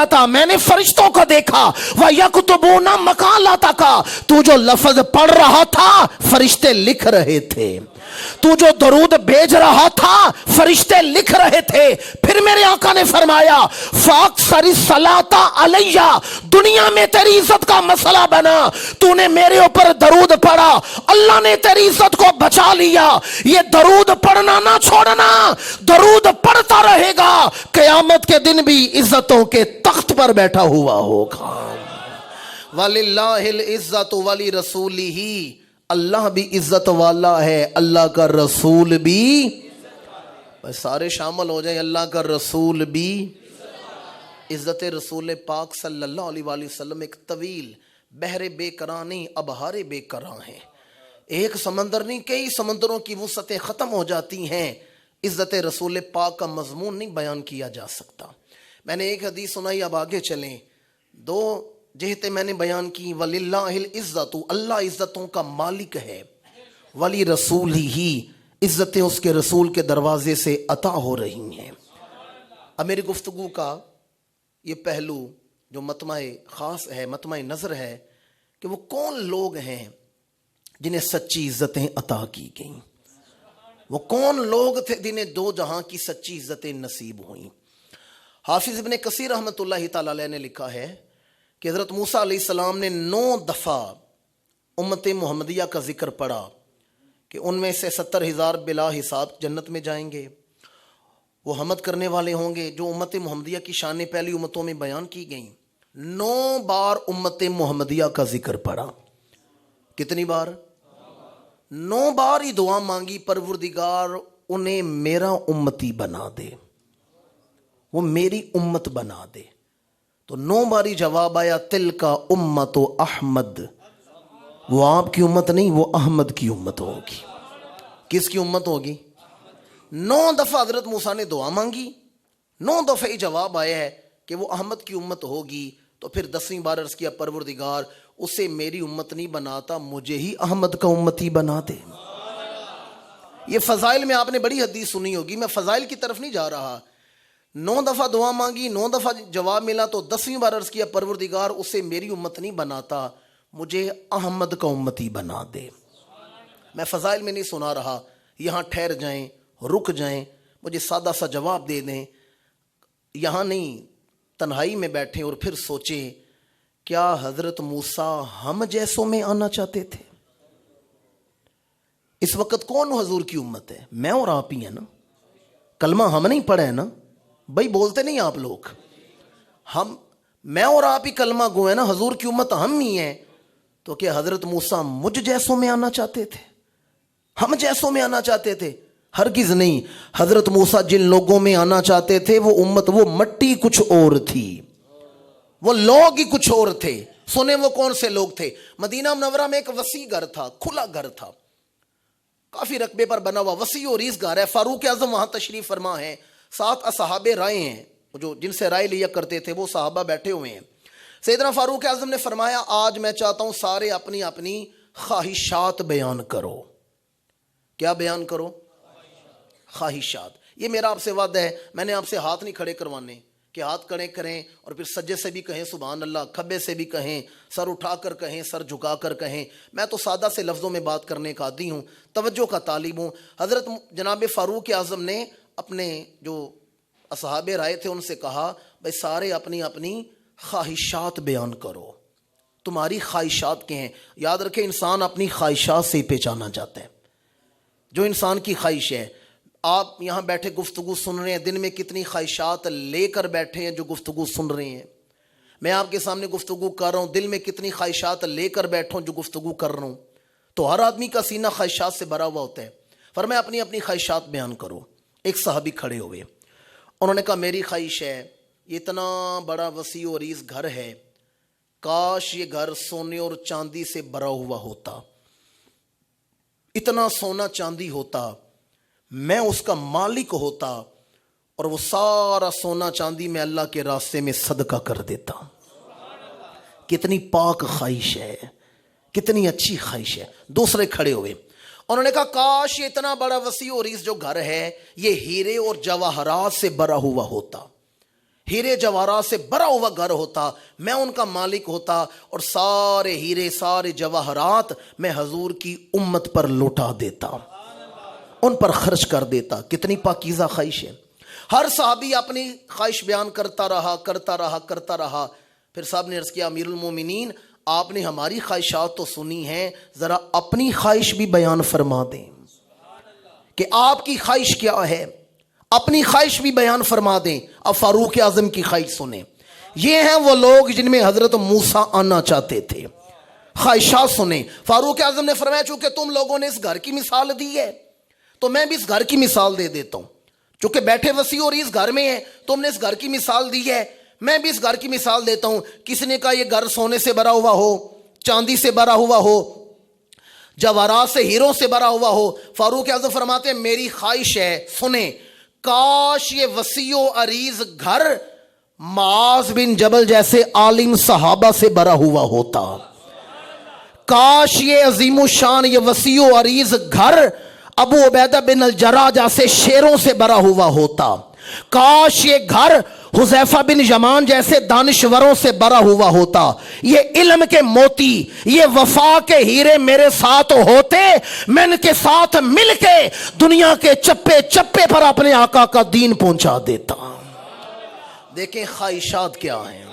मलाइकता, मैंने फरिश्तों को देखा, व यक्तुबूना मकालतका, तू जो लफ्ज पढ़ रहा था फरिश्ते लिख रहे थे, तू जो दरूद भेज रहा था फरिश्ते लिख रहे थे। फिर मेरे आका ने फरमाया फाक्सरी सलाता अलैया, दुनिया में तेरी इज्जत का मसला बना, तूने मेरे ऊपर दरूद पढ़ा, अल्लाह ने तेरी इज्जत को बचा लिया। ये दरूद पढ़ना ना छोड़ना, दरूद पढ़ता रहेगा, क़यामत के दिन भी इज्जतों के तख्त पर बैठा हुआ होगा। वलिल्लाहिल इज्जतु वली रसूलिही, अल्लाह भी इज्जत वाला है, अल्लाह का रसूल भी, बस सारे शामिल हो जाए, अल्लाह का रसूल भी। इज्जत रसूल पाक सल्लल्लाहु अलैहि वसल्लम एक तवील बहरे बेकरां नहीं, अबहारे बेकरां है। एक समंदर नहीं, कई समंदरों की वुसअतें ख़त्म हो जाती हैं, इज्जत रसूल पाक का मजमून नहीं बयान किया जा सकता। मैंने एक हदीस सुनाई, अब आगे चलें। दो जिहते मैंने बयान की, वलिल्लाहिल इज्जतु, अल्लाह इज्जतों का मालिक है, वली रसूल ही, इज्जतें उसके रसूल के दरवाजे से अता हो रही हैं। अब मेरी गुफ्तगू का ये पहलू जो मतमाए ख़ास है, मतमाए नज़र है कि वो कौन लोग हैं जिन्हें सच्ची इज्जतें अता की गईं, वो कौन लोग थे जिन्हें दो जहां की सच्ची इज्जतें नसीब हुई। हाफिज इब्ने कसीर रहमतुल्लाहि तआला अलैह ने लिखा है कि हज़रत मूसा अलैहिस्सलाम ने 9 दफ़ा उम्मत मुहम्मदिया का जिक्र पढ़ा कि उनमें से 70,000 बिला हिसाब जन्नत में जाएंगे, वो हमद करने वाले होंगे, जो उम्मत मुहम्मदिया की शान पहली उम्मतों में बयान की गई। 9 बार उम्मत मुहम्मदिया का जिक्र पढ़ा। कितनी बार? 9 बार ही दुआ मांगी, परवरदिगार उन्हें मेरा उम्मती बना दे, वो मेरी उम्मत बना दे। तो 9 बारी जवाब आया, तिल का उम्मत अहमद, वो आपकी उम्मत नहीं, वो अहमद की उम्मत होगी। किसकी उम्मत होगी? 9 दफा हजरत मूसा ने दुआ मांगी, 9 दफे ही जवाब आया है कि वो अहमद की उम्मत होगी। तो फिर 10वीं बार अर्ज किया, परवरदिगार उसे मेरी उम्मत नहीं बनाता, मुझे ही अहमद का उम्मती बना दे। ये फजाइल में आपने बड़ी हदीस सुनी होगी, मैं फजाइल की तरफ नहीं जा रहा। 9 दफा दुआ मांगी, 9 दफा जवाब मिला, तो 10वीं बार अर्ज किया, परवरदिगार उसे मेरी उम्मत नहीं बनाता, मुझे अहमद का उम्मती बना दे। मैं फजाइल में नहीं सुना रहा, यहाँ ठहर जाएं, रुक जाएं, मुझे सादा सा जवाब दे दें। यहाँ नहीं, तन्हाई में बैठे और फिर सोचें, क्या हजरत मूसा हम जैसों में आना चाहते थे? इस वक्त कौन हुजूर की उम्मत है? मैं और आप ही है ना। कलमा हम नहीं पढ़े है ना भाई, बोलते नहीं आप लोग। मैं और आप ही कलमा गो है ना, हुजूर की उम्मत हम ही हैं। तो क्या हजरत मूसा मुझ जैसों में आना चाहते थे? हम जैसों में आना चाहते थे? हरगिज नहीं। हजरत मूसा जिन लोगों में आना चाहते थे, वो उम्मत, वो मट्टी कुछ और थी, वो लोग ही कुछ और थे। सुने वो कौन से लोग थे? मदीना मुनव्वरा में एक वसी घर था, खुला घर था, काफी रकबे पर बना हुआ वसी और इस घर है। फारूक आजम वहां तशरीफ फरमा है, 7 असहाबे राय हैं, जो जिनसे राय लिया करते थे वो सहाबा बैठे हुए हैं। सैयदना फारूक आजम ने फरमाया, आज मैं चाहता हूं सारे अपनी अपनी ख्वाहिशात बयान करो। क्या बयान करो? ख्वाहिशात। ये मेरा आपसे वादा है, मैंने आपसे हाथ नहीं खड़े करवाने कि हाथ खड़े करें और फिर सज्जे से भी कहें सुभान अल्लाह, खब्बे से भी कहें, सर उठाकर कहें, सर झुकाकर कहें। मैं तो सादा से लफ्ज़ों में बात करने का आदी हूँ, तवज्जो का तालिब हूँ। हज़रत जनाब फारूक आज़म ने अपने जो असहाबे राय थे उनसे कहा, भाई सारे अपनी अपनी ख्वाहिशात बयान करो, तुम्हारी ख्वाहिशात क्या हैं। याद रखें, इंसान अपनी ख्वाहिशात से ही पहचाना जाता है। जो इंसान की ख्वाहिश है, आप यहाँ बैठे गुफ्तगू सुन रहे हैं, दिन में कितनी ख्वाहिशात लेकर बैठे हैं जो गुफ्तगू सुन रहे हैं। मैं आपके सामने गुफ्तगू कर रहा हूँ, दिल में कितनी ख्वाहिशात लेकर बैठा हूँ जो गुफ्तगू कर रहा हूँ। तो हर आदमी का सीना ख्वाहिशात से भरा हुआ होता है। फरमाया अपनी अपनी ख्वाहिशात बयान करो। एक सहाबी खड़े हुए, उन्होंने कहा मेरी ख्वाहिश है, ये इतना बड़ा वसी और इस घर है, काश ये घर सोने और चांदी से भरा हुआ होता, इतना सोना चांदी होता, मैं उसका मालिक होता और वो सारा सोना चांदी मैं अल्लाह के रास्ते में सदका कर देता। कितनी पाक ख्वाहिश है, कितनी अच्छी ख्वाहिश है। दूसरे खड़े हुए, उन्होंने कहा काश ये इतना बड़ा वसी और इस जो घर है ये हीरे और जवाहरात से भरा हुआ होता, ہیرے جواہرات سے بھرا ہوا گھر ہوتا، میں ان کا مالک ہوتا، اور سارے ہیرے سارے جواہرات میں حضور کی امت پر لوٹا دیتا، ان پر خرچ کر دیتا۔ کتنی پاکیزہ خواہش ہے۔ ہر صحابی اپنی خواہش بیان کرتا رہا۔ پھر صاحب نے عرض کیا امیر المومنین آپ نے ہماری خواہشات تو سنی ہیں، ذرا اپنی خواہش بھی بیان فرما دیں کہ آپ کی خواہش کیا ہے، اپنی خواہش بھی بیان فرما دیں۔ اب فاروق اعظم کی خواہش سنیں۔ یہ ہیں وہ لوگ جن میں حضرت موسیٰ آنا چاہتے تھے۔ خواہشات سنیں۔ فاروق اعظم نے فرمایا چونکہ تم لوگوں نے اس گھر کی مثال دی ہے تو میں بھی اس گھر کی مثال دے دیتا ہوں، چونکہ بیٹھے وسیع اور اس گھر میں ہے، تم نے اس گھر کی مثال دی ہے، میں بھی اس گھر کی مثال دیتا ہوں۔ کسی نے کہا یہ گھر سونے سے بھرا ہوا ہو، چاندی سے بھرا ہوا ہو، جواہرات سے ہیروں سے بھرا ہوا ہو۔ فاروق اعظم فرماتے ہیں میری خواہش ہے، سنیں، کاش یہ وسیع و عریض گھر معاذ بن جبل جیسے عالم صحابہ سے بھرا ہوا ہوتا، کاش یہ عظیم الشان یہ وسیع و عریض گھر ابو عبیدہ بن الجراح جیسے شیروں سے بھرا ہوا ہوتا، کاش یہ گھر حذیفہ بن یمان جیسے دانشوروں سے بھرا ہوا ہوتا، یہ علم کے موتی یہ وفا کے ہیرے میرے ساتھ ہوتے، میں ان کے ساتھ مل کے دنیا کے چپے چپے پر اپنے آقا کا دین پہنچا دیتا۔ دیکھیں خواہشات کیا ہیں۔